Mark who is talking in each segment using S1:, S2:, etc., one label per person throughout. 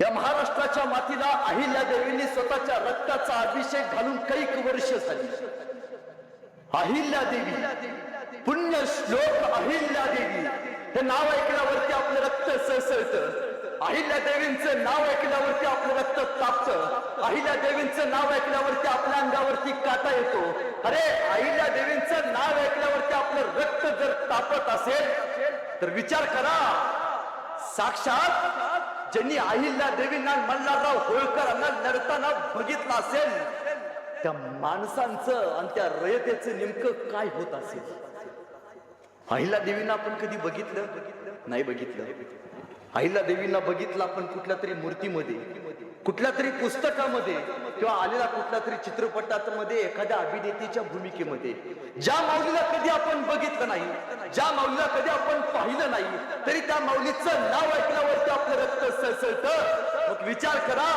S1: या महाराष्ट्राच्या मातीला अहिल्यादेवींनी स्वतःच्या रक्ताचा अभिषेक घालून कैक वर्ष झाली. अहिल्यादेवी, पुण्य श्लोक अहिल्यादेवी हे नाव ऐकल्यावरती आपलं रक्त सळसळतं. अहिल्यादेवींचं नाव ऐकल्यावरती आपलं रक्त तापतं. अहिल्यादेवींचं नाव ऐकल्यावरती आपल्या अंगावरती काटा येतो. अरे अहिल्यादेवींचं नाव ऐकल्यावरती आपलं रक्त जर तापत असेल तर विचार करा, साक्षात ज्यांनी अहिल्यादेवींना मल्हारराव होळकरांना लढताना बघितलं असेल त्या माणसांचं आणि त्या रयतेचं नेमकं काय होत असेल. अहिल्यादेवींना आपण कधी बघितलं नाही? बघितलं. अहिल्यादेवींना बघितलं आपण कुठल्या तरी मूर्तीमध्ये, कुठल्या तरी पुस्तकामध्ये किंवा आलेला कुठल्या तरी चित्रपटात मध्ये एखाद्या अभिनेत्याच्या भूमिकेमध्ये. ज्या माऊलीला कधी आपण बघितलं नाही, ज्या माऊलीला कधी आपण पाहिलं नाही, तरी त्या माऊलीचं नाव ऐकल्यावरती आपलं रक्त सळसळतं. मग विचार करा,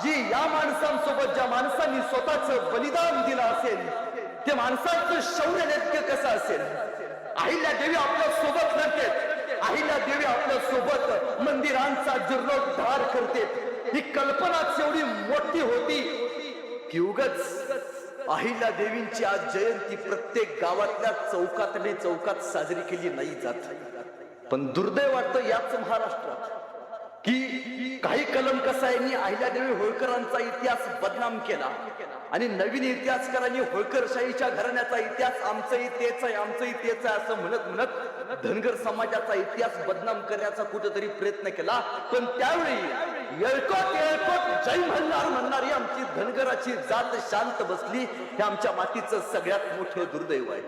S1: जी या माणसांसोबत ज्या माणसांनी स्वतःचं बलिदान दिलं असेल त्या माणसांचं शौर्य नेमकं कसं असेल. अहिल्यादेवी आपल्या सोबत लढते, अहिल्यादेवी आपल्या सोबत मंदिरांचा जीर्णोद्धार करते. ही कल्पनाच एवढी मोठी होती की उगाच अहिल्यादेवींची आज जयंती प्रत्येक गावातल्या चौकात साजरी केली नाही जात. पण दुर्दैव वाटतं याच महाराष्ट्रात की काही कलमकसायांनी अहिल्यादेवी होळकरांचा इतिहास बदनाम केला आणि नवीन इतिहासकारांनी होळकरशाहीच्या घराण्याचा इतिहास आमचंही तेच आहे, आमचंही तेच आहे असं म्हणत म्हणत धनगर समाजाचा इतिहास बदनाम करण्याचा कुठेतरी प्रयत्न केला. पण त्यावेळी येळकोट येळकोट जय मल्हार म्हणणारी आमची धनगराची जात शांत बसली. हे आमच्या मातीचं सगळ्यात मोठं दुर्दैव आहे.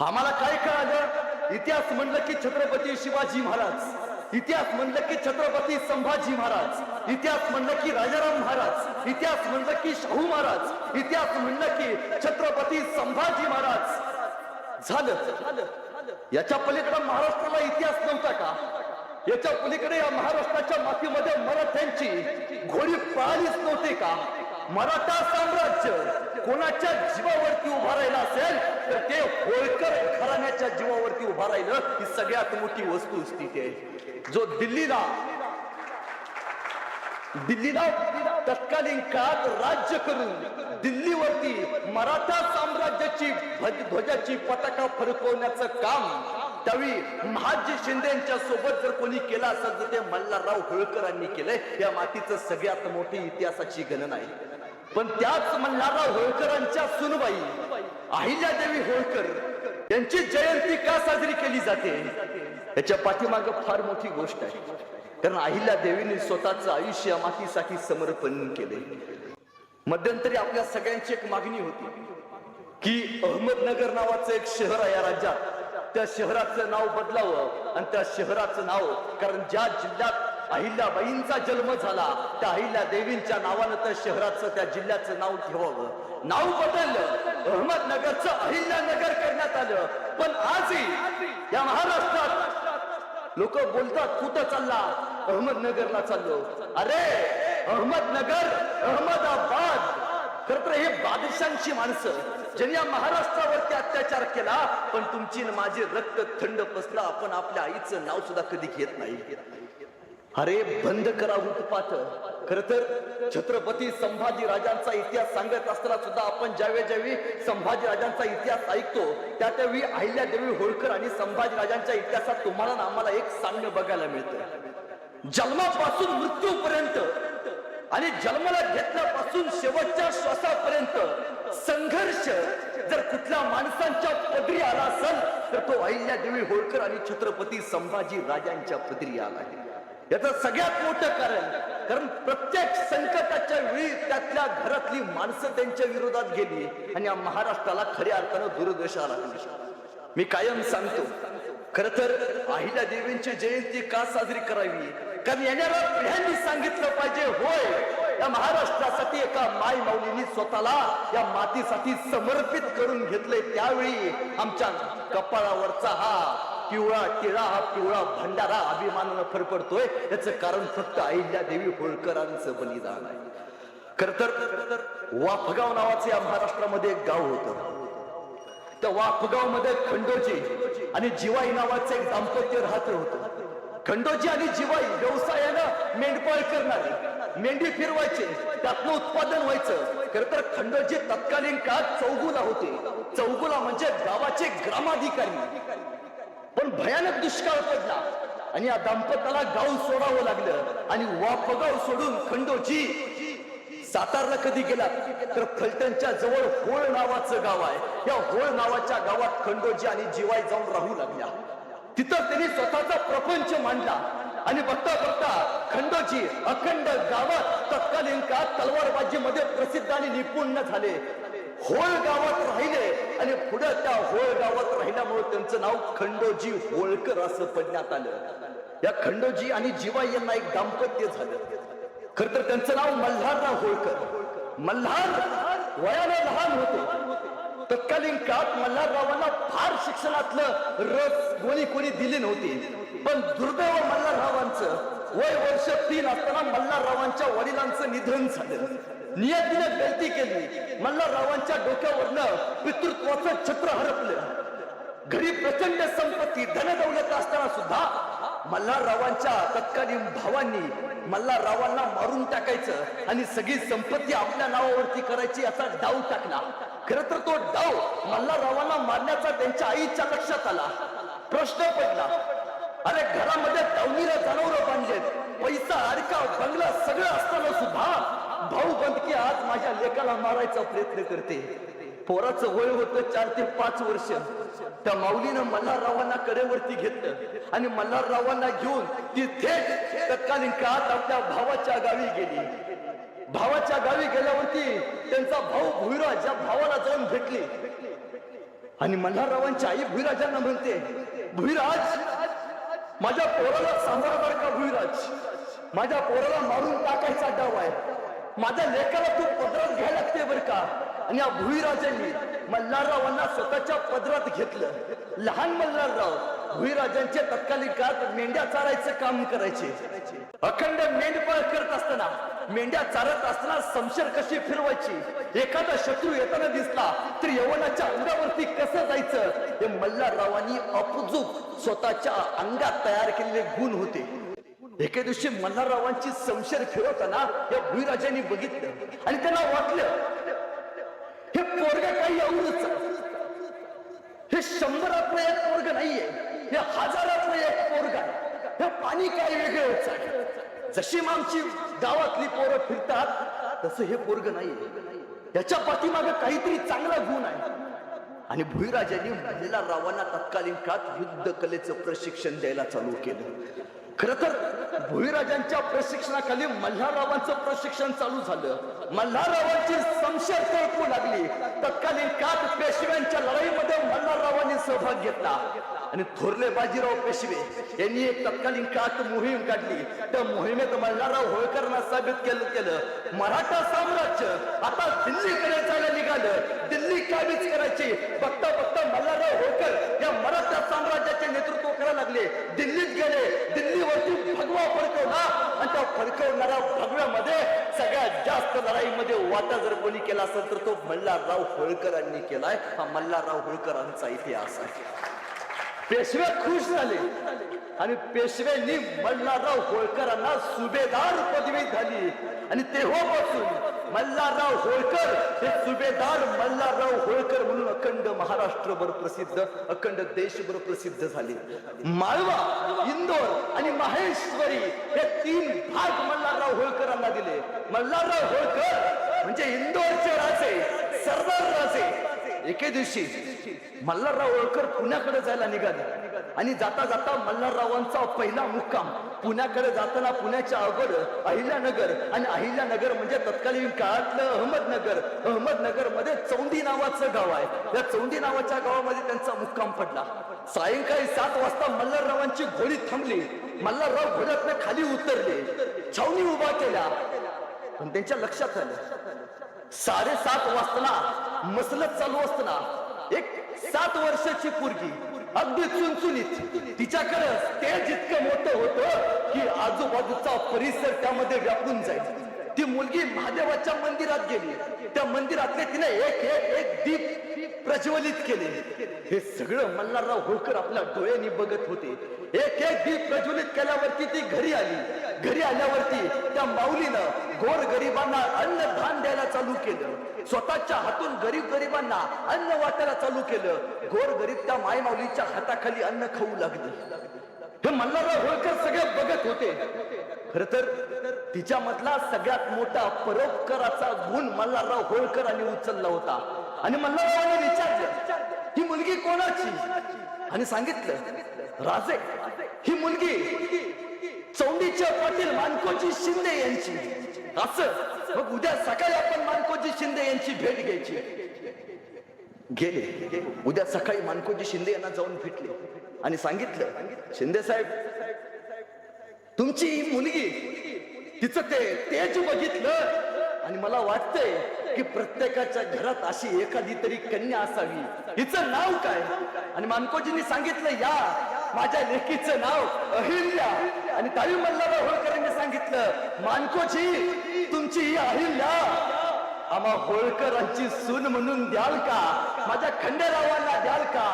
S1: आम्हाला काय कळालं? इतिहास म्हणलं की छत्रपती शिवाजी महाराज, इतिहास म्हणलं की छत्रपती संभाजी महाराज, इतिहास म्हणलं की राजाराम महाराज, इतिहास म्हणलं की शाहू महाराज, इतिहास म्हणलं की छत्रपती संभाजी महाराज. झालं. याच्या पलीकडे महाराष्ट्राला इतिहास नव्हता का? याच्या पलीकडे या महाराष्ट्राच्या मातीमध्ये मराठ्यांची घोडी पळालीच नव्हती का? मराठा साम्राज्य कोणाच्या जीवावरती उभा राहिला असेल तर ते होळकर घराण्याच्या जीवावरती उभा राहिलं. ही सगळ्यात मोठी वस्तुस्थिती आहे. जो दिल्लीला तत्कालीन काळात राज्य करून दिल्लीवरती मराठा साम्राज्याची ध्वजाची पताका फडकवण्याचं काम त्यावेळी महाजी शिंदेच्या सोबत जर कोणी केलं असेल तर ते मल्हारराव होळकरांनी केलंय. या मातीचं सगळ्यात मोठी इतिहासाची गणना आहे. पण त्याच मल्हारराव होळकरांच्या सुनबाई अहिल्यादेवी होळकर यांची जयंती का साजरी केली जाते? याच्या पाठीमागे फार मोठी गोष्ट आहे. कारण अहिल्यादेवींनी स्वतःचं आयुष्य मातीसाठी समर्पण केले. मध्यंतरी आपल्या सगळ्यांची एक मागणी होती की अहमदनगर नावाचं एक शहर आहे या राज्यात, त्या शहराचं नाव बदलावं. आणि त्या शहराचं नाव, कारण ज्या जिल्ह्यात अहिल्याबाईंचा जन्म झाला त्या अहिल्यादेवींच्या नावानं त्या शहराचं, त्या जिल्ह्याचं नाव ठेवावं. नाव बदललं, अहमदनगरचं अहिल्यानगर करण्यात आलं. पण आजही या महाराष्ट्रात लोक बोलतात कुठं चालला? अहमदनगरला चाललो. अरे अहमदनगर, अहमदाबाद. खरं तर हे बादशांची माणसं ज्यांनी या महाराष्ट्रावरती अत्याचार केला. पण तुमची माझे रक्त थंड पसला, आपण आपल्या आईचं नाव सुद्धा कधी घेत नाही. अरे बंद करा उत्पात. खर तर छत्रपती संभाजी राजांचा इतिहास सांगत असताना सुद्धा आपण ज्यावेळी संभाजी राजांचा इतिहास ऐकतो त्यावेळी अहिल्यादेवी होळकर आणि संभाजी राजांच्या इतिहासात तुम्हाला ना आम्हाला एक साम्य बघायला मिळतं. जन्मापासून मृत्यूपर्यंत आणि जन्माला घेतल्यापासून शेवटच्या श्वासापर्यंत संघर्ष जर कुठल्या माणसांच्या पदरी आला असेल तर तो अहिल्यादेवी होळकर आणि छत्रपती संभाजी राजांच्या पदरी आला आहे. याचं सगळ्यात मोठं कारण प्रत्येक संकटाच्या वेळी त्यातल्या घरातली माणसं त्यांच्या विरोधात गेली आणि या महाराष्ट्राला खऱ्या अर्थानं दुर्दशा लागली. मी कायम सांगतो, खर तर अहिल्यादेवींची जयंती का साजरी करावी? कारण येणाऱ्या पिढ्यांनी सांगितलं पाहिजे, होय या महाराष्ट्रासाठी एका माय माऊलींनी स्वतःला या मातीसाठी समर्पित करून घेतलंय. त्यावेळी आमच्या कपाळावरचा हा पिवळा टिळा, हा पिवळा भंडारा अभिमानानं फरफडतोय. याचं कारण फक्त अहिल्यादेवी होळकरांचं बलिदान आहे. खर तर वाफगाव नावाचं या महाराष्ट्रामध्ये एक गाव होतं. त्या वाफगाव मध्ये खंडोजी आणि जिवाई नावाचं एक दाम्पत्य राहत होतं. खंडोजी आणि जिवाई व्यवसायानं मेंढपाळ करणारे, मेंढी फिरवायचे, त्यातलं उत्पादन व्हायचं. खरं तर खंडोजी तत्कालीन काळात चौगुला होते. चौगुला म्हणजे गावाचे ग्रामाधिकारी. पण भयानक दुष्काळ पडला आणि या दाम्पत्याला गाव सोडावं लागलं आणि वापगाव सोडून खंडोजी सातारला कधी गेला तर फलटणच्या जवळ होळ नावाचं गाव आहे. या होळ नावाच्या गावात खंडोजी आणि जिवाई जाऊन राहू लागल्या. तिथं त्यांनी स्वतःचा प्रपंच मांडला आणि बघता बघता खंडोजी अखंड गावात तत्कालीन काळात तलवारबाजीमध्ये प्रसिद्ध आणि निपुण झाले. होळ गावात राहिले आणि पुढे त्या होळ गावात राहिल्यामुळे त्यांचं नाव खंडोजी होळकर असं पडण्यात आलं. या खंडोजी आणि जिवाई यांना एक दाम्पत्य झालं. खर तर त्यांचं नाव मल्हारराव होळकर. मल्हार वयाने लहान होते. तत्कालीन काळात मल्हाररावांना फार शिक्षणातलं रस कोणी दिली नव्हती. पण दुर्दैव मल्हाररावांचं वय वर्ष 3 असताना मल्हाररावांच्या वडिलांचं निधन झालं. नियतीने गलती केली. मल्हाररावांच्या डोक्यावरनं पितृत्वाचं छत्र हरपलं. घरी प्रचंड संपत्ती धनदौलत असताना सुद्धा मल्हाररावांच्या तत्कालीन भावांनी मल्हाररावांना मारून टाकायचं आणि सगळी संपत्ती आपल्या नावावरती करायची याचा डाव टाकला. खरं तर तो डाव मल्हाररावांना मारण्याचा त्यांच्या आईच्या लक्षात आला. प्रश्न पडला, अरे घरामध्ये दावणीला जनावरं बांधलेत, पैसा अडका बंगला सगळं असताना सुद्धा भाऊ बंदकी आज माझ्या लेकाला मारायचा प्रयत्न करते. पोराचं वय होतं 4 ते 5 वर्ष. त्या माऊलीनं मल्हाररावांना कडेवरती घेतलं आणि मल्हाररावांना घेऊन ती थेट तत्कालीन काळात आपल्या भावाच्या गावी गेली. भावाच्या गावी गेल्यावरती त्यांचा भाऊ भुईराज या भावाला जाऊन भेटली आणि मल्हाररावांची आई भुईराजांना म्हणते, भुईराज माझ्या पोराला सांभाळणार का? भुईराज माझ्या पोराला मारून टाकायचा डाव आहे. माझ्या लेकाला तू पदरात घ्यायला लागते बर का. आणि या भुईराजांनी मल्हाररावांना स्वतःच्या पदरात घेतलं. लहान मल्हारराव भुईराजांच्या तत्कालीन काळात मेंढ्या चारायचं काम करायचे. अखंड मेंढपाळ करत असताना, मेंढ्या चारत असताना समशेर कशी फिरवायची, एखादा शत्रू येताना दिसला तर यवनाच्या अंगावरती कसं जायचं, हे मल्हाररावांनी अपुजूक स्वतःच्या अंगात तयार केलेले गुण होते. एके दिवशी मल्हाररावांची समशेर फिरवताना या भुईराजांनी बघितलं आणि त्यांना वाटलं हे पोरग काही एवढंच, हे 100तलं एक पोरग नाहीये, हे 1000तलं एक पोरग आहे. हे पाणी काय वेगळंच आहे. जशी आमची गावातली पोरं फिरतात तसं हे पोरग नाहीये. याच्या पाठीमागे काहीतरी चांगला गुण आहे. आणि भुईराजांनी मल्हाररावांना तत्कालीन काळात युद्ध कलेचं प्रशिक्षण द्यायला चालू केलं. खर तर भुईराजांच्या प्रशिक्षणाखाली मल्हाररावांचं प्रशिक्षण चालू झालं. मल्हाररावांची समशेर तळपू लागली. तत्कालीन काळात पेशव्यांच्या लढाईमध्ये मल्हाररावांनी सहभाग घेतला आणि थोरले बाजीराव पेशवे यांनी एक तत्कालीन काळात मोहीम काढली. त्या मोहिमेत मल्हारराव होळकरांना साबित केलं मराठा साम्राज्य आता दिल्लीकडे जायला निघालं. दिल्ली काबीज करायची. बघता बघता मल्हारराव होळकर या मराठा साम्राज्याचे नेतृत्व करायला लागले. दिल्लीत गेले. दिल्लीवरती भगवा फडकवला आणि त्या फडकवणाऱ्या भगव्यामध्ये सगळ्यात जास्त लढाईमध्ये वाटा जर कोणी केला असेल तर तो मल्हारराव होळकरांनी केलाय. हा मल्हारराव होळकरांचा इतिहास आहे. पेशवे खुश झाले आणि पेशव्यांनी मल्हारराव होळकरांना सुभेदार पदवी झाली आणि तेव्हापासून मल्हारराव होळकर हे सुभेदार मल्हारराव होळकर म्हणून अखंड महाराष्ट्रभर प्रसिद्ध, अखंड देशभर प्रसिद्ध झाले. माळवा, इंदोर आणि माहेश्वरी हे 3 भाग मल्हारराव होळकरांना दिले. मल्हारराव होळकर म्हणजे इंदोरचे राजे, सरदार राजे. एके दिवशी मल्हारराव होळकर पुण्याकडे जायला निघाले आणि जाता जाता मल्हाररावांचा पहिला मुक्काम पुण्याकडे जाताना पुण्याच्या अगोदर अहिल्यानगर आणि अहिल्यानगर म्हणजे तत्कालीन काळातलं अहमदनगर. अहमदनगर मध्ये चौंडी नावाचं गाव आहे. या चौंडी नावाच्या गावामध्ये त्यांचा मुक्काम पडला. सायंकाळी 7 वाजता मल्हाररावांची घोडी थांबली. मल्हारराव घोड्यातनं खाली उतरले, छावणी उभा केल्या. पण त्यांच्या लक्षात आलं 7:30 वाजता मसलत चालू असताना एक 7 वर्षाची पोरगी अगदी चुनचुनीत, तिच्याकडे तेज इतकं मोठं होतं की आजूबाजूचा परिसर त्यामध्ये व्यापून जाईल. ती मुलगी महादेवाच्या मंदिरात गेली, त्या मंदिरातले तिने एक एक एक दीप प्रज्वलित केले. हे सगळं मल्हारराव होळकर आपल्या डोळ्यांनी बघत होते. एक एक दीप प्रज्वलित केल्यावरती ती घरी आली. घरी आल्यावरती त्या माऊलीनं गोर गरिबांना अन्नदान द्यायला चालू केलं. स्वतःच्या हातून गरिबांना अन्न वाटायला चालू केलं. गोर गरीब त्या माय माऊलीच्या हाताखाली अन्न खाऊ लागले. हे मल्हारराव होळकर सगळे बघत होते. खर तर तिच्या मधला सगळ्यात मोठा परोपकाराचा गुण मल्हारराव होळकरांनी उचलला होता. आणि मल्हाररावांनी विचारलं, ही मुलगी कोणाची? आणि सांगितलं, राजे, ही मुलगी चौंडीचे पाटील मानकोजी शिंदे यांची. असं मग उद्या सकाळी आपण मानकोजी शिंदे यांची भेट घ्यायची. गेले. उद्या सकाळी मानकोजी शिंदे यांना जाऊन भेटले आणि सांगितलं, शिंदे साहेब, तुमची ही मुलगी, तिचं ते तेज बघितलं आणि मला वाटतंय की प्रत्येकाच्या घरात अशी एखादी तरी कन्या असावी. हिचं नाव काय? आणि मानकोजींनी सांगितलं, या माझ्या लेकीचं नाव अहिल्या. आणि ताई मल्हारराव होळकरांनी सांगितलं, मानकोजी, तुमची ही अहिल्या आम्हा होळकरांची सून म्हणून द्याल का? माझ्या खंडेरावांना द्याल का?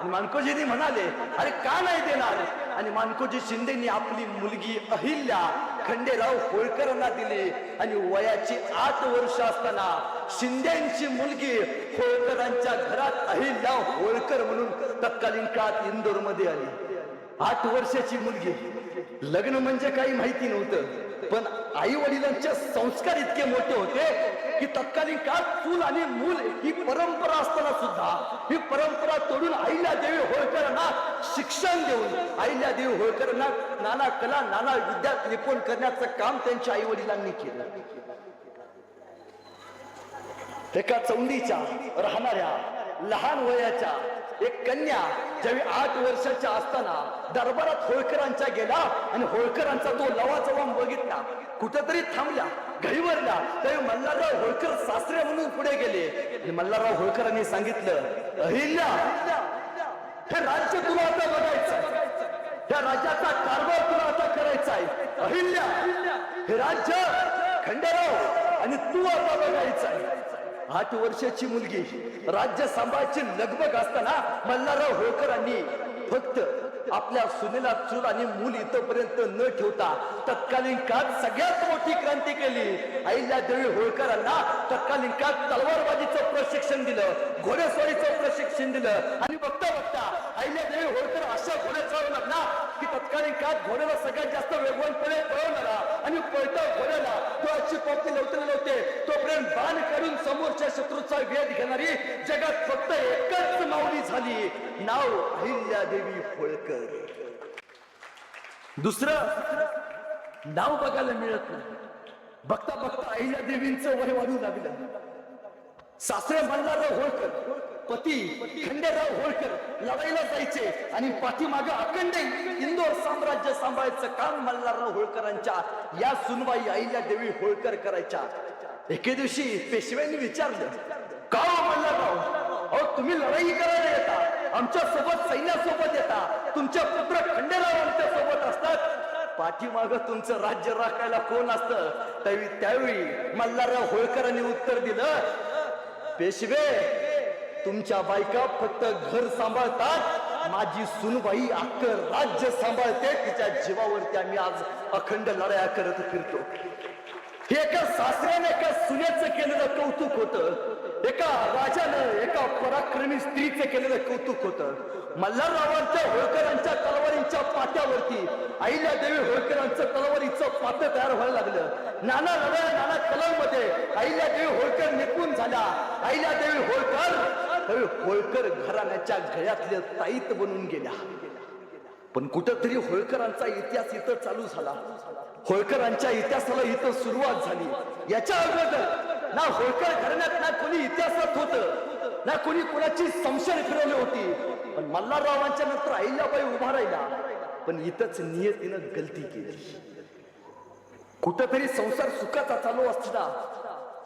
S1: आणि मानकोजींनी म्हणाले, अरे का नाही देणार? आणि मानकोजी शिंदेनी आपली मुलगी अहिल्या खंडेराव होळकरांना दिली. आणि वयाची 8 वर्ष असताना शिंदेची मुलगी होळकरांच्या घरात अहिल्या होळकर म्हणून तत्कालीन काळात इंदोर मध्ये आली. 8 वर्षाची मुलगी. लग्न म्हणजे काही माहिती नव्हतं, पण आई वडिलांचे संस्कार इतके मोठे होते की तत्कालीन काळात चूल आणि मूल ही परंपरा असताना सुद्धा ही परंपरा तोडून अहिल्यादेवी होळकरांना शिक्षण देऊन अहिल्यादेवी होळकरांना नाना कला नाना विद्या निपुण करण्याचं काम त्यांच्या आई वडिलांनी केलं. एका चौंडीच्या राहणाऱ्या लहान वयाच्या एक कन्या ज्यावेळी 8 वर्षाच्या असताना दरबारात होळकरांच्या गेला आणि होळकरांचा तो लवाजवाब बघितला, कुठेतरी थांबल्या, घाईवरला. त्यावेळी मल्हारराव होळकर सासरे म्हणून पुढे गेले आणि मल्हारराव होळकरांनी सांगितलं, अहिल्या, हे राज्य तुला आता बघायचं, त्या राज्याचा कारभार तुला आता करायचा आहे. अहिल्या, हे राज्य खंडेराव आणि तू आता बघायचं आहे. 8 वर्षाची मुलगी राज्य सांभाळायची लगबग असताना मल्हारराव होळकरांनी फक्त आपल्या सुनेला चूल आणि मूल इथपर्यंत न ठेवता तत्कालीन काळात सगळ्यात मोठी क्रांती केली. अहिल्यादेवी होळकरांना तत्कालीन काळात तलवारबाजीचं प्रशिक्षण दिलं, घोडेस्वारीचं प्रशिक्षण दिलं. आणि बघता बघता अहिल्यादेवी होळकर अशा घोडे चालवू लागला की तत्कालीन काळात घोड्याला सगळ्यात जास्त वेगवानपणे पळवणारा आणि पळता घोड्याला डोळ्याची पावती लवटलेले होते तोपर्यंत बाण काढून समोरच्या शत्रूचा वेध घेणारी जगात फक्त एकच माऊली झाली, नाव अहिल्यादेवी होळकर. दुसरं नाव बघायला मिळत नाही. बघता बघता अहिल्यादेवींचं वय वाढू लागलं. सासरे मल्हारराव होळकर, पती खंडेराव होळकर लढाईला जायचे आणि पाठीमागे अखंड इंदोर साम्राज्य सांभाळायचं काम मल्हारराव होळकरांच्या या सुनबाई अहिल्यादेवी होळकर करायच्या. एके दिवशी पेशव्यांनी विचारलं, का मल्हारराव, अहो तुम्ही लढाई करायला येता, आमच्या सोबत सैन्यासोबत येता, तुमच्या पुत्र खंडेराव आमच्या सोबत असतात, पाठीमाग तुमचं राज्य राखायला कोण असतं? त्यावेळी मल्हारराव होळकरांनी उत्तर दिलं, पेशवे, तुमच्या बायका फक्त घर सांभाळतात, माझी सुनबाई अख्खं राज्य सांभाळते, तिच्या जीवावरती आम्ही आज अखंड लढाया करत फिरतो. हे एका सासऱ्याने एका सुनेचं केलेलं कौतुक होतं, एका राजानं एका पराक्रमी स्त्रीचं केलेलं कौतुक होतं. मल्हाररावांच्या होळकरांच्या तलवारींच्या पाट्यावरती अहिल्यादेवी होळकरांचं तलवारीचं पात्र तयार व्हायला लागलं. नाना लढाया नाना कलांमध्ये अहिल्यादेवी होळकर निपुण झाल्या. अहिल्यादेवी होळकर घराण्याच्या गळ्यातले ताईत बनून गेल्या. पण कुठंतरी होळकरांचा इतिहास इथं चालू झाला, होळकरांच्या इतिहासाला इथं सुरुवात झाली. याच्या अगोदर ना होळकर घराण्यात ना कोणी इतिहासात होतं, ना कोणी कोणाची संशय फिरवली होती. पण मल्हाररावांच्या नंतर अहिल्याबाई उभा राहिला, पण इथंच नियतीनं गलती केली. कुठंतरी संसार सुखाचा चालू असताना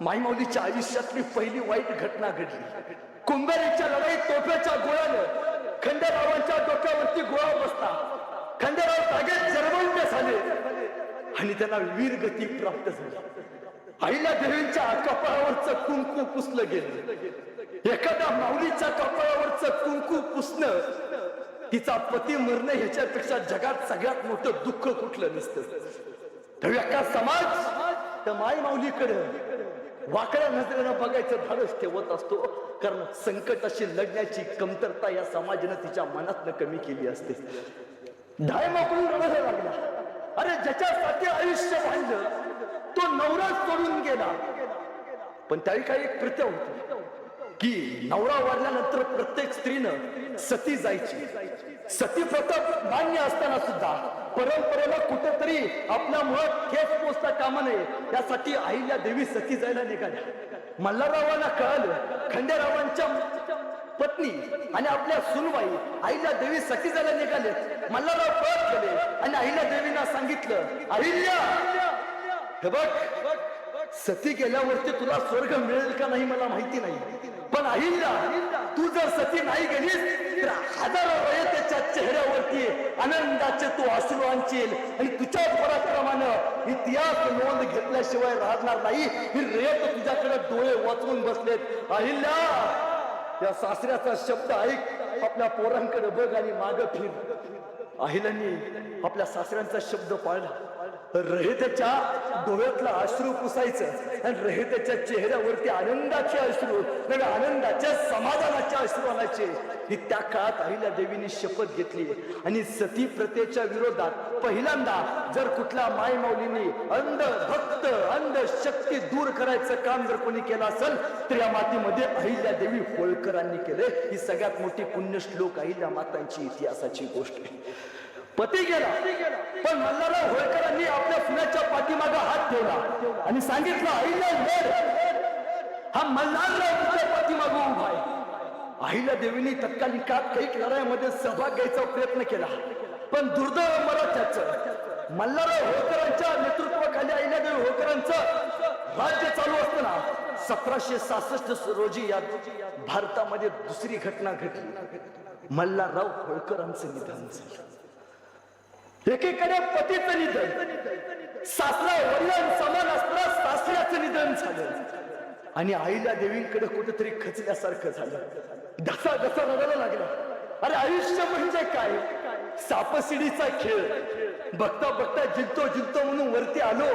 S1: माईमाऊलीच्या आयुष्यातली पहिली वाईट घटना घडली. कुंभारीच्या लढाईत तोफ्याच्या गोळ्यानं खंडेरावांच्या डोक्यावरती गोळा बसला. खंडेराव जागेत जरवंत झाले आणि त्यांना वीरगती प्राप्त झाली. आईला देवींच्या कपाळावरचं कुंकू पुसलं गेलं. एखाद्या माऊलीच्या कपाळावरचं कुंकू पुसणं, तिचा पती मरणं ह्याच्यापेक्षा जगात सगळ्यात मोठं दुःख कुठलं नसतं. तर एका समाज त्या माई माऊलीकडे वाकड्या नजरेनं बघायचं धाडस ठेवत असतो, कारण संकटाशी लढण्याची कमतरता या समाजानं तिच्या मनातनं कमी केली असते. ढाय माकून रडायला लागला. अरे ज्याच्यासाठी आयुष्य बांधलं तो नवरा सोडून गेला. पण त्यावेळी काही एक प्रथा होती की नवरा वारल्यानंतर प्रत्येक स्त्रीनं सती जायची. सती प्रथा मान्य असताना सुद्धा परंपरेला कुठेतरी आपल्या मुळात ठेच पोचता कामा नये यासाठी अहिल्या देवी सती जायला निघाल्या. मल्हाररावांना कळालं खंडेरावांच्या पत्नी आणि आपल्या सुनबाई अहिल्या देवी सती जायला निघाले. मल्हारराव पळत गेले आणि अहिल्या देवींना सांगितलं, अहिल्या हे बघ, सती गेल्यावरती तुला स्वर्ग मिळेल का नाही मला माहिती नाही, पण अहिल्या तू जर सती नाही गेलीस तर हजारो रयतेच्या चेहऱ्यावरती आनंदाचे तू अश्रू आणशील आणि तुझ्या पराक्रमानं इतिहास नोंद घेतल्याशिवाय राहणार नाही. ही रयत तुझ्याकडे डोळे वाचवून बसलेत. अहिल्या या सासऱ्याचा शब्द ऐक, आपल्या पोरांकडे बघ आणि माग फिर. अहिल्यानी आपल्या सासऱ्यांचा शब्द पाळला. रहितेच्या डोळ्यातला अश्रू पुसायचं आणि रहितेच्या चेहऱ्यावरती आनंदाचे अश्रू, आनंदाच्या समाधानाचे अश्रू आणायचे. ही त्या काळात अहिल्या देवीने शपथ घेतली आणि सती प्रथेच्या विरोधात पहिल्यांदा जर कुठल्या माय माऊलींनी अंध भक्त अंधशक्ती दूर करायचं काम जर कोणी केलं असेल तर या मातीमध्ये अहिल्या देवी होळकरांनी केले. ही सगळ्यात मोठी पुण्यश्लोक अहिल्या मातांची इतिहासाची गोष्ट आहे. पती गेला पण मल्हारराव होळकरांनी आपल्या सुनाच्या पाठीमागे हात ठेवला आणि सांगितलं, अहिल्या लढ. हा मल्हारराव तुझ्या पाठीमागे उभा आहे. अहिल्या देवीने तत्कालीन काळात काही लढाईमध्ये सहभाग घ्यायचा प्रयत्न केला, पण दुर्दैव मराठ्याचं मल्हारराव होळकरांच्या नेतृत्वाखाली अहिल्यादेवी होळकरांचं राज्य चालू असताना 1766 रोजी या भारतामध्ये दुसरी घटना घडली. मल्हारराव होळकरांचं निधन झालं. एकीकडे पतीचं निधन, सासरा वडिलां समान असताना सासऱ्याचं निधन झालं आणि अहिल्या देवींकडे कुठेतरी खचल्यासारखं झालं. घसा घसा रडायला लागला. अरे आयुष्य म्हणजे काय? सापशिडीचा खेळ. बघता बघता जिंकतो म्हणून वरती आलो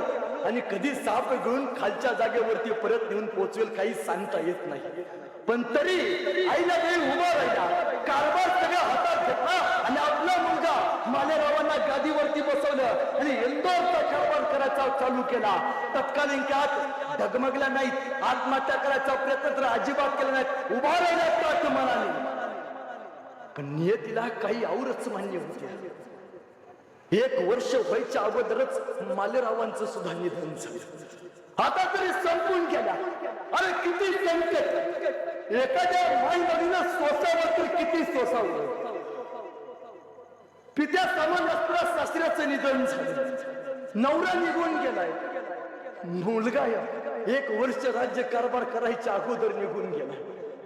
S1: आणि कधी साप घेऊन खालच्या जागेवरती परत नेऊन पोहोचवेल काही सांगता येत नाही. पण तरी आईला देवी उभा राहिला, कारभार सगळ्या हातात घेतला आणि आपला मुलगा मालेरावांना गादीवरती बसवलं आणि इंदोरचा कारभार करायचा चालू केला. तत्कालीन काळात डगमगल्या नाहीत, आत्महत्या करायचा प्रयत्न तर अजिबात केला नाही, उभा राहिला ताठ मनाने. पण नियतीला काही औरच मान्य होते. 1 वर्ष व्हायच्या अगोदरच मालेरावांचं सुद्धा निधन झालं. आता तरी संपून गेला. अरे किती संकट एखाद्या माईवडीनं सोसावं तर किती सोसावं. पित्या समान असताना सासऱ्याचं निधन झालं, नवरा निघून गेलाय, मुलगा 1 वर्ष राज्य कारभार करायच्या अगोदर निघून गेला.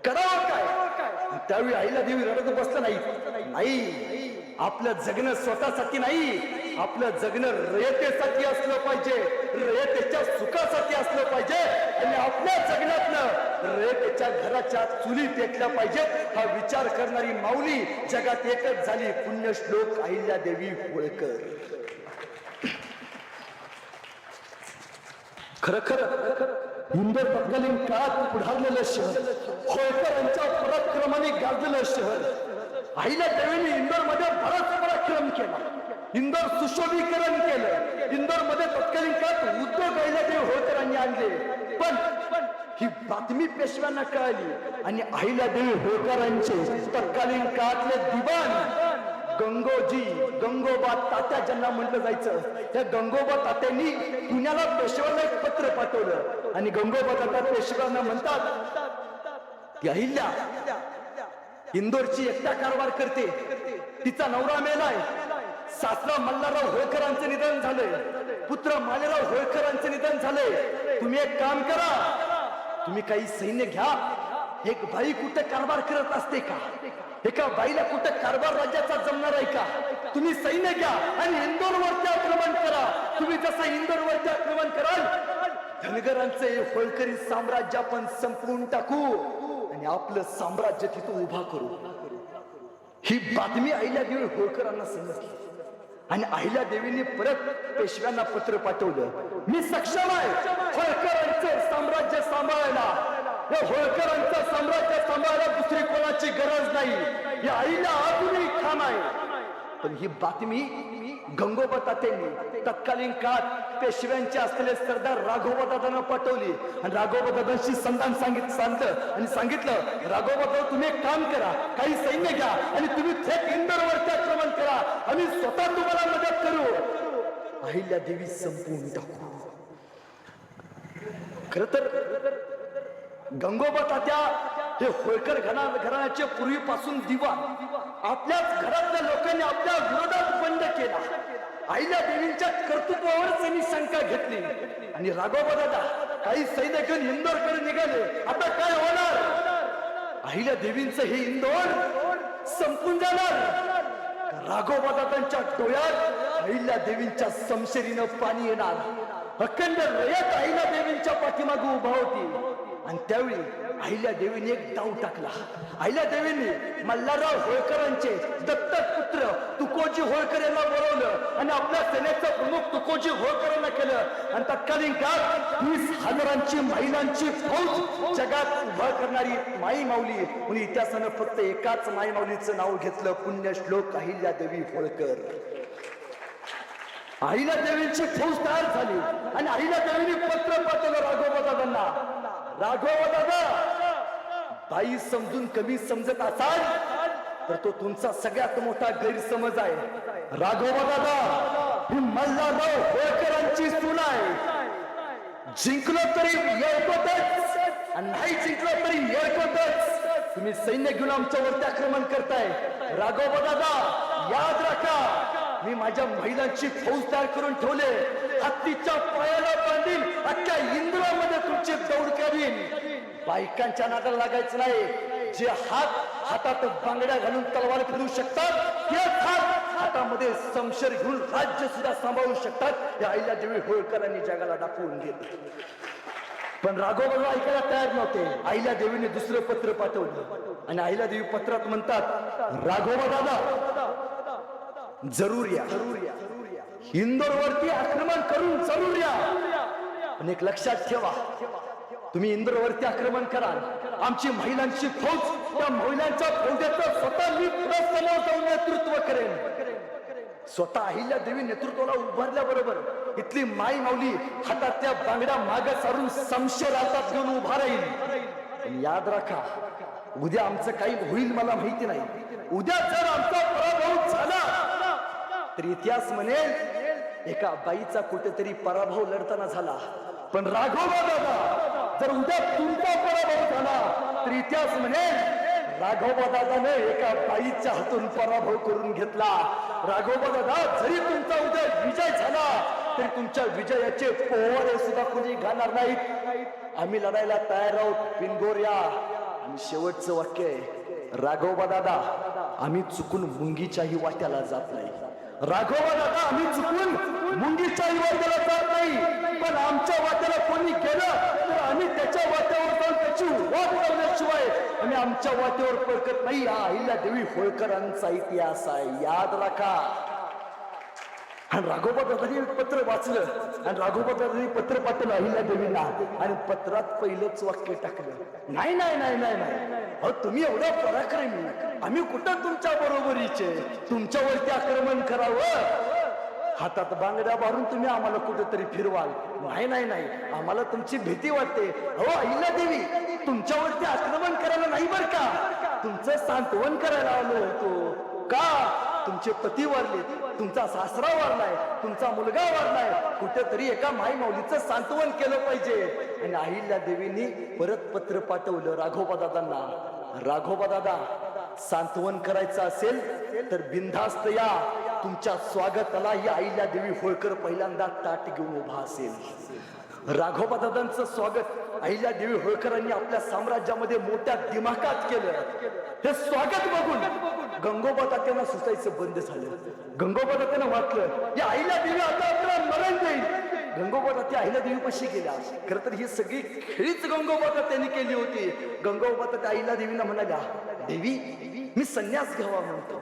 S1: करावं काय? त्यावेळी आईला देवी रडत बसलं नाही. आई, आपलं जगणं स्वतःसाठी नाही, आपलं जगणं रयतेसाठी असलं पाहिजे, रयतेच्या सुखासाठी असलं पाहिजे आणि आपल्या जगण्यातनं रयतेच्या घराच्या चुली पेटल्या पाहिजेत हा विचार करणारी माऊली जगात एकच झाली, पुण्यश्लोक अहिल्या देवी होळकर. खरं इंदोर तत्कालीन काळात पुढारलेलं शहर, होळकरांच्या पराक्रमाने गाजलेलं शहर. अहिल्या देवीने इंदोर मध्ये बराच पराक्रम केला, इंदोर सुशोभीकरण केलं. इंदोर मध्ये तत्कालीन काळात उद्योग अहिल्यादेवी होळकरांनी आणले. पण ही बातमी पेशव्यांना कळाली आणि अहिल्यादेवी होळकरांचे तत्कालीन काळातले दिवाण गंगोजी, गंगोबा तात्या ज्यांना म्हटलं जायचं, त्या गंगोबा तात्यांनी पुण्याला पेशव्यांना एक पत्र पाठवलं आणि गंगोबा तात्या पेशव्यांना म्हणतात की अहिल्या इंदोरची एकटा कारभार करते, तिचा नवरा मेलाय, सासरा मल्हारराव होळकरांचं निधन झालंय, पुत्र मालेराव होळकरांचं निधन झालंय. तुम्ही एक काम करा, तुम्ही काही सैन्य घ्या. एक बाई कुठे कारभार करत असते का? एका बाईला कुठे कारभार राज्याचा जमणार आहे का? तुम्ही सैन्य घ्या आणि इंदोरवरती आक्रमण करा. तुम्ही जसं इंदोरवरती आक्रमण कराल धनगरांचे होळकरी साम्राज्य आपण संपवून टाकू आणि आपलं साम्राज्य तिथं उभा करू. ही बातमी अहिल्यादेवी होळकरांना समजली आणि अहिल्यादेवींनी परत पेशव्यांना पत्र पाठवलं. मी सक्षम आहे होळकरांचं साम्राज्य सांभाळायला. या होळकरांचं साम्राज्य सांभाळायला दुसरी कोणाची गरज नाही. या अहिल्या अजूनही ठाम आहे. पण ही बातमी गंगोबा तात्यांनी तत्कालीन काळात पेशव्यांचे असलेले सरदार राघोबा दादांना पाठवली आणि राघोबा दादांशी संधान सांगितलं राघोबा दादा तुम्ही एक काम करा, काही सैन्य घ्या आणि तुम्ही थेट इंदोरवरती आक्रमण करा, आम्ही स्वतः तुम्हाला मदत करू, अहिल्यादेवी संपवून टाकू. खर तर गंगोबा तात्या हे होळकर घराण्याचे पूर्वीपासून दिवा आपल्याच घरातल्या लोकांनी आपल्या विरोधात बंड केला. अहिल्यादेवींच्या कर्तृत्वावर त्यांनी शंका घेतली आणि राघोबा दादा काही सैन्य घेऊन इंदोरकडे निघाले. आता काय होणार? अहिल्यादेवींचं हे इंदोर संपून जाणार. राघोबा दादांच्या डोळ्यात अहिल्यादेवींच्या समशेरीनं पाणी येणार. अखंड रयत अहिल्यादेवींच्या पाठीमागे उभा होती आणि त्यावेळी अहिल्यादेवीने एक डाव टाकला. अहिल्यादेवींनी मल्हारराव होळकरांचे दत्तक पुत्र तुकोजी होळकर यांना बोलवलं आणि आपल्या सेनेचं प्रमुख तुकोजी होळकरांना केलं आणि तत्कालीन काळात 20,000 महिलांची फौज जगात उभा करणारी माई माऊली म्हणून इतिहासानं फक्त एकाच माई माऊलीचं नाव घेतलं, पुण्यश्लोक अहिल्यादेवी होळकर. अहिल्यादेवींची फौज तयार झाली आणि अहिल्यादेवींनी पत्र पाठवलं राघोबा दादांना. राघोबा दादा बाई समजून कमी समजत असाल तर तो तुमचा सगळ्यात मोठा गैरसमज आहे. राघोबा दादा ही मल्हारराव होळकरांची सून आहे. जिंकलो तरी येळकोटच आणि नाही जिंकलो तरी येळकोटच. तुम्ही सैन्य घेऊन आमच्यावरती आक्रमण करताय. राघोबा दादा याद राखा, मी माझ्या महिलांची फौज तयार करून ठेवले. हत्तीच्या पायाला बांधील, अख्ख्या इंद्रामध्ये तुमची दौड करीन. बायकांच्या नादाला लागायचं नाही. जे हातात बांगड्या घालून तलवार फिरू शकतात तेच हातामध्ये समशेर घेऊन राज्य सुद्धा सांभाळू शकतात. या अहिल्यादेवी होळकरांनी जगाला दाखवून दिलं. पण राघोबा ऐकायला तयार नव्हते. अहिल्यादेवीने दुसरं पत्र पाठवलं आणि अहिल्यादेवी पत्रात म्हणतात, राघोबा दादा जरूर या, इंदोरवरती आक्रमण करून जरूर या. पण एक लक्षात ठेवा, तुम्ही इंदोरवरती आक्रमण कराल, आमची महिलांची फौज, त्या महिलांच्या फौजेचं स्वतः मी पुढे समोर जाऊन नेतृत्व करेन. स्वतः अहिल्यादेवी नेतृत्वाला उभारल्याबरोबर इथली माई माऊली हातातल्या बांगड्या मागे सारून समशेर हातात घेऊन उभा राहील. याद राखा, उद्या आमचं काही होईल मला माहिती नाही. उद्या जर आमचा पराभव झाला तर इतिहास म्हणेल एका बाईचा कुठेतरी पराभव लढताना झाला. पण राघोबा दादा जर उद्या तुमचा पराभव झाला तर इतिहास म्हणेल राघोबा दादाने एका बाईच्या हातून पराभव करून घेतला. राघोबा दादा जरी तुमचा उद्या विजय झाला तरी तुमच्या विजयाचे पोवाडे सुद्धा कोणी घालणार नाहीत. आम्ही लढायला तयार आहोत, बिनगोर्या. आणि शेवटचं वाक्य आहे, राघोबा दादा आम्ही चुकून मुंगीच्याही वाट्याला जात नाही. राघोबा दादा आम्ही चुकून मुंगीच्याही वाट्याला जात नाही. पण आमच्या वाट्याला कोणी गेलं तर आम्ही त्याच्या वाट्यावर जाऊन त्याची वाट लावल्याशिवाय आम्ही आमच्या वाट्यावर परकत नाही. हा अहिल्यादेवी होळकरांचा इतिहास आहे, याद राखा. आणि राघोबा दादांनी पत्र वाचलं आणि राघोबा दादांनी पत्र पाठवलं अहिल्यादेवींना आणि पत्रात पहिलंच वाक्य टाकलं, नाही नाही नाही नाही नाही, अहो तुम्ही एवढा पराक्रमी, आम्ही कुठं तुमच्या बरोबरीचे, तुमच्यावरती आक्रमण करावं, हातात बांगड्या मारून तुम्ही आम्हाला कुठेतरी फिरवाल, नाही नाही नाही, आम्हाला तुमची भीती वाटते. अहो अहिल्यादेवी तुमच्यावरती आक्रमण करायला नाही बर का, तुमचं सांत्वन करायला आलो होतो. का? तुमचे पती वारले, तुमचा सासरा वारलाय, तुमचा मुलगा वारलाय, कुठेतरी एका माई माऊलीचं सांत्वन केलं पाहिजे. आणि अहिल्यादेवींनी परत पत्र पाठवलं राघोबा दादांना, राघोबा दादा सांत्वन करायचं असेल तर बिनधास्त या, तुमच्या स्वागताला ही अहिल्यादेवी होळकर पहिल्यांदा ताट घेऊन उभा असेल. राघोबा दादांचं स्वागत अहिल्यादेवी होळकरांनी आपल्या साम्राज्यामध्ये मोठ्या दिमाखात केलं. हे स्वागत बघून गंगोबा तात्यांना सुचायचं बंद झालं. गंगोबा तात्यांना वाटलं या अहिल्यादेवी आता आपल्याला मरण देईल, गंगोबाला त्या अहिल्या देवीपाशी गेल्या. खरं तर ही सगळी खेळीच गंगोबाला त्यांनी केली होती. गंगोबाला त्या अहिल्या देवीला म्हणाल्या, देवी मी संन्यास घ्यावा म्हणतो,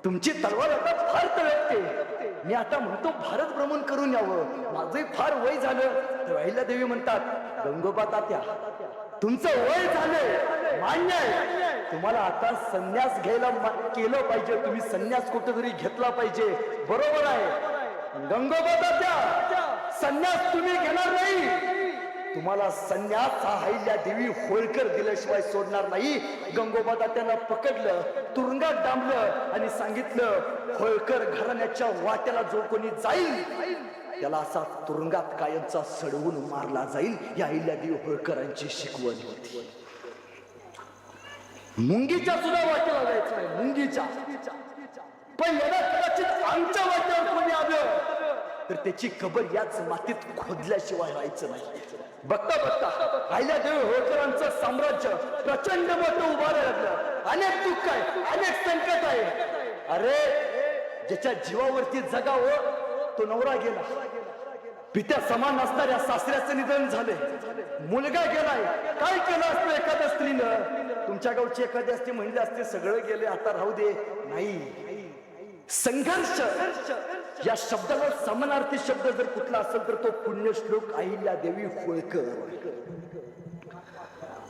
S1: तुमची तलवार आता फार तळपते, मी आता म्हणतो भारत भ्रमण करून यावं, माझंही फार वय झालं. तर अहिल्या देवी म्हणतात, गंगोबा तात्या तुमचं वय झालंय मान्य आहे, तुम्हाला आता संन्यास घ्यायला केलं पाहिजे, तुम्ही संन्यास कुठेतरी घेतला पाहिजे. बरोबर आहे गंगोबा तात्या, संन्यास तुम्ही घेणार नाही, तुम्हाला संन्यास हा अहिल्या देवी होळकर दिल्याशिवाय सोडणार नाही. गंगोबा तात्यानं पकडलं, तुरुंगात डांबलं आणि सांगितलं, होळकर घराण्याच्या वाट्याला जो कोणी जाईल त्याला असा तुरुंगात कायमचा सडवून मारला जाईल. या अहिल्या देवी होळकरांची शिकवण होती. मुंगीच्या सुद्धा वाट्याला जायचं नाही, मुंगीच्या. पण याला कदाचित आमच्या वाट्यावर कोणी आलं तर त्याची कबर याच मातीत खोदल्याशिवाय व्हायचं नाही. बघता बघता अहिल्या देवी होळकरांचं साम्राज्य प्रचंड मोठं उभारायला लागलं. अनेक दुःख आहे, अनेक संकट आहे. अरे ज्याच्या जीवावरती जगावं तो नवरा गेला, पित्या समान असणाऱ्या सासऱ्याचं निधन झाले, मुलगा गेलाय, काय केलं असतं एखाद्या स्त्रीनं? तुमच्या गावची एखादी असते म्हणले असते सगळं गेले आता राहू दे. नाही, संघर्ष या शब्दाला समानार्थी शब्द जर कुठला असेल तर तो पुण्यश्लोक अहिल्या देवी होळकर.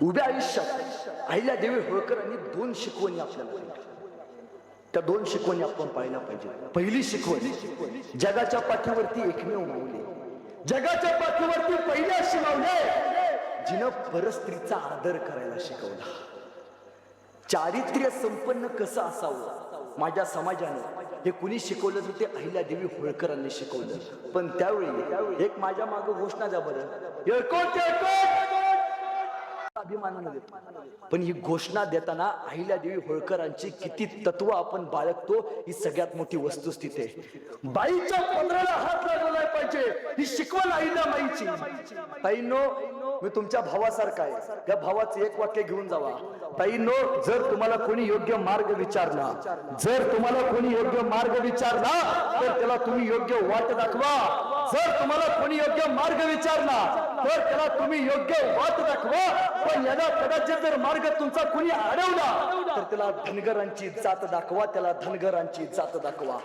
S1: उभ्या आयुष्यात अहिल्या देवी होळकरांनी 2 शिकवणी आपल्याला दिल्या. त्या 2 शिकवणी आपण पाहिल्या पाहिजे. पहिली शिकवण, जगाच्या पाठीवरती एकमेव माऊली, जगाच्या पाठीवरती पहिल्या अशी माऊली जिनं परस्त्रीचा आदर करायला शिकवला. चारित्र्य संपन्न कसं असावं माझ्या समाजाने हे कुणी शिकवलं तर ते अहिल्या देवी होळकरांनी शिकवलं. पण त्यावेळी एक माझ्या मागे घोषणा द्या बरं, अभिमानानं देतो. पण ही घोषणा देताना अहिल्या देवी होळकरांची किती तत्व आपण बाळगतो ही सगळ्यात मोठी वस्तुस्थिती आहे. बाईच्या पंधराला हात लागला पाहिजे ही शिकवण अहिल्या माईची. ताईंनो, मी तुमच्या भावासारखा आहे, त्या भावाचं एक वाक्य घेऊन जावा. ताईंनो, जर तुम्हाला कोणी योग्य मार्ग विचारला, जर तुम्हाला कोणी योग्य मार्ग विचारला तर त्याला तुम्ही योग्य वाट दाखवा. जर तुम्हाला कोणी योग्य मार्ग विचारला तर त्याला तुम्ही योग्य वाट दाखवा. पण याला कदाचित जर मार्ग तुमचा कोणी अडवला तर त्याला धनगरांची जात दाखवा, त्याला धनगरांची जात दाखवा.